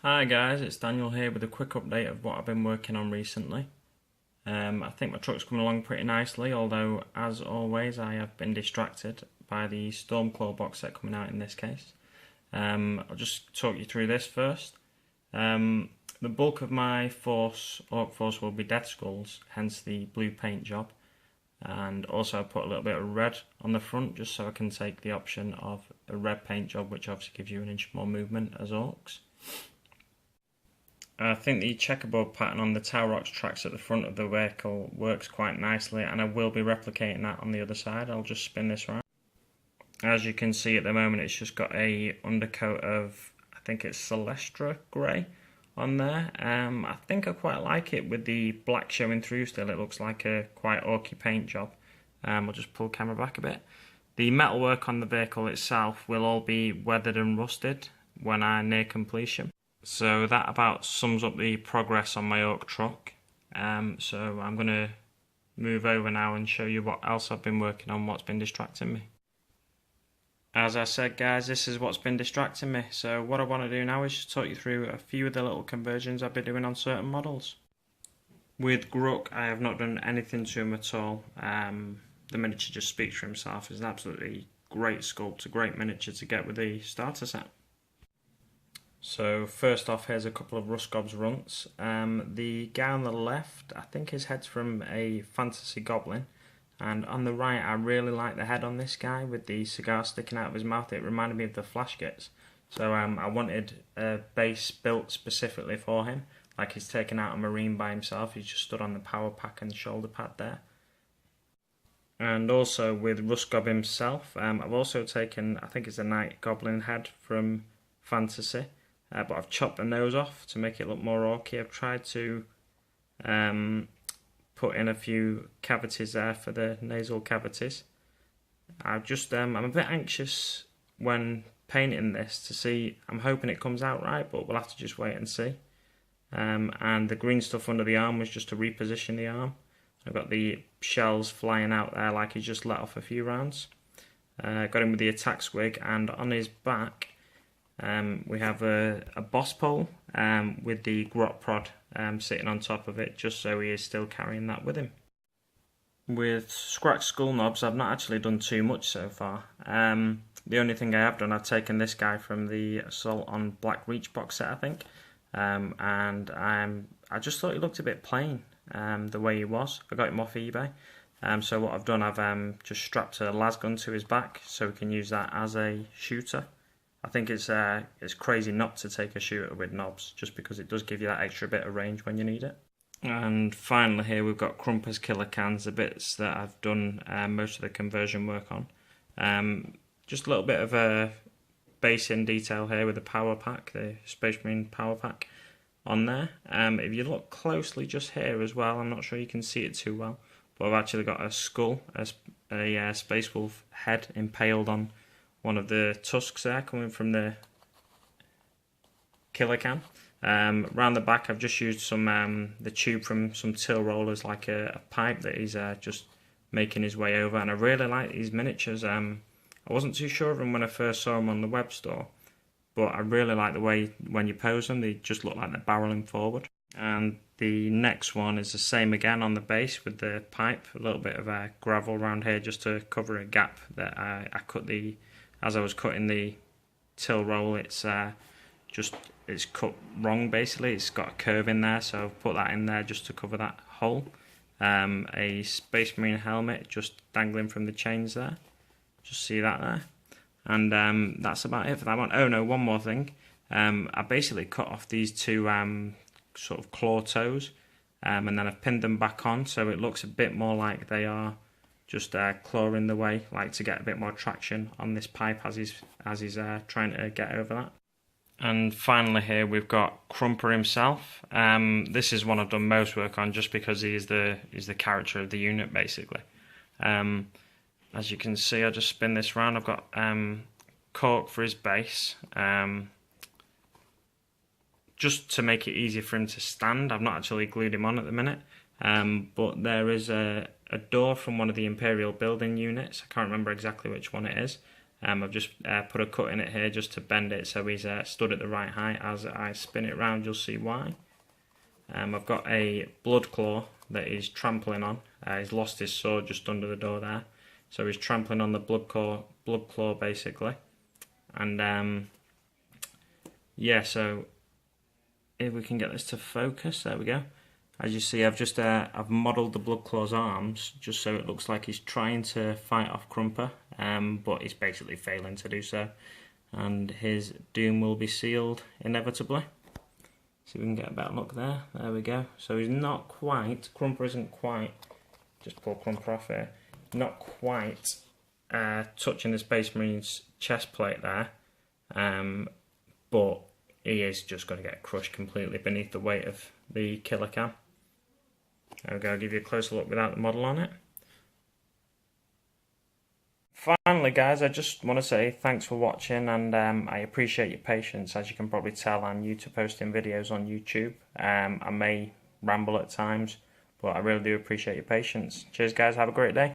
Hi guys, it's Daniel here with a quick update of what I've been working on recently. I think my truck's coming along pretty nicely, although as always I have been distracted by the stormclaw box set coming out in this case. I'll just talk you through this first. The bulk of my orc force will be death skulls, hence the blue paint job. And also I put a little bit of red on the front just so I can take the option of a red paint job, which obviously gives you an inch more movement as orcs. I think the checkerboard pattern on the Tower Rocks tracks at the front of the vehicle works quite nicely, and I will be replicating that on the other side. I'll just spin this around. As you can see at the moment, it's just got a undercoat of, I think it's Celestra grey on there. I think I quite like it with the black showing through still. It looks like a quite orky paint job. I'll just pull the camera back a bit. The metalwork on the vehicle itself will all be weathered and rusted when I'm near completion. So that about sums up the progress on my orc truck. So I'm going to move over now and show you what else I've been working on, what's been distracting me. As I said guys, this is what's been distracting me. So what I want to do now is just talk you through a few of the little conversions I've been doing on certain models. With Gruck, I have not done anything to him at all. The miniature just speaks for himself. It's an absolutely great sculpt, a great miniature to get with the starter set. So first off, here's a couple of Rustgob's runts. The guy on the left, I think his head's from a fantasy goblin, and on the right I really like the head on this guy with the cigar sticking out of his mouth. It reminded me of the Flash Gits. So I wanted a base built specifically for him, like he's taken out a marine by himself. He's just stood on the power pack and shoulder pad there. And also with Rustgob himself, I've also taken, I think it's a Night Goblin head from Fantasy. But I've chopped the nose off to make it look more orky. I've tried to put in a few cavities there for the nasal cavities. I'm a bit anxious when painting this to see. I'm hoping it comes out right, but we'll have to just wait and see. And the green stuff under the arm was just to reposition the arm. I've got the shells flying out there like he's just let off a few rounds. Got him with the attack squig, and on his back we have a boss pole with the grot prod sitting on top of it, just so he is still carrying that with him. With scratch skull knobs, I've not actually done too much so far. The only thing I have done, I've taken this guy from the Assault on Black Reach box set, I think, and I just thought he looked a bit plain the way he was. I got him off eBay. So what I've done, I've just strapped a las gun to his back so we can use that as a shooter. I think it's crazy not to take a shooter with knobs, just because it does give you that extra bit of range when you need it. And finally here we've got Crumpers Killer Cans, the bits that I've done most of the conversion work on. Just a little bit of a base in detail here with the power pack, the Space Marine power pack on there. If you look closely just here as well, I'm not sure you can see it too well, but I've actually got a skull, a Space Wolf head impaled on one of the tusks there coming from the killer can. Round the back I've just used some the tube from some till rollers, like a pipe that he's just making his way over, and I really like these miniatures. I wasn't too sure of them when I first saw them on the web store, but I really like the way when you pose them they just look like they're barreling forward. And the next one is the same again on the base with the pipe, a little bit of gravel around here just to cover a gap that I cut as I was cutting the till roll. It's cut wrong basically. It's got a curve in there, so I've put that in there just to cover that hole. A Space Marine helmet just dangling from the chains there. Just see that there. And that's about it for that one. Oh no, one more thing. I basically cut off these two sort of claw toes, and then I've pinned them back on so it looks a bit more like they are just clawing the way, like to get a bit more traction on this pipe as he's trying to get over that. And finally here we've got Crumper himself. This is one I've done most work on just because he's the character of the unit basically. As you can see, I'll just spin this round. I've got cork for his base, just to make it easier for him to stand. I've not actually glued him on at the minute, but there is a door from one of the Imperial building units. I can't remember exactly which one it is. I've just put a cut in it here just to bend it so he's stood at the right height. As I spin it round, you'll see why. I've got a blood claw that he's trampling on. He's lost his sword just under the door there, so he's trampling on the blood claw basically. And yeah, so if we can get this to focus, there we go. As you see, I've modelled the blood claw's arms just so it looks like he's trying to fight off Crumper, but he's basically failing to do so, and his doom will be sealed inevitably. See if we can get a better look there. There we go. So he's not quite, Crumper isn't quite, just pull Crumper off here, not quite touching the Space Marine's chest plate there, but he is just going to get crushed completely beneath the weight of the killer cam. There we go, I'll give you a closer look without the model on it. Finally guys, I just want to say thanks for watching, and I appreciate your patience. As you can probably tell, I'm new to posting videos on YouTube. I may ramble at times, but I really do appreciate your patience. Cheers guys, have a great day.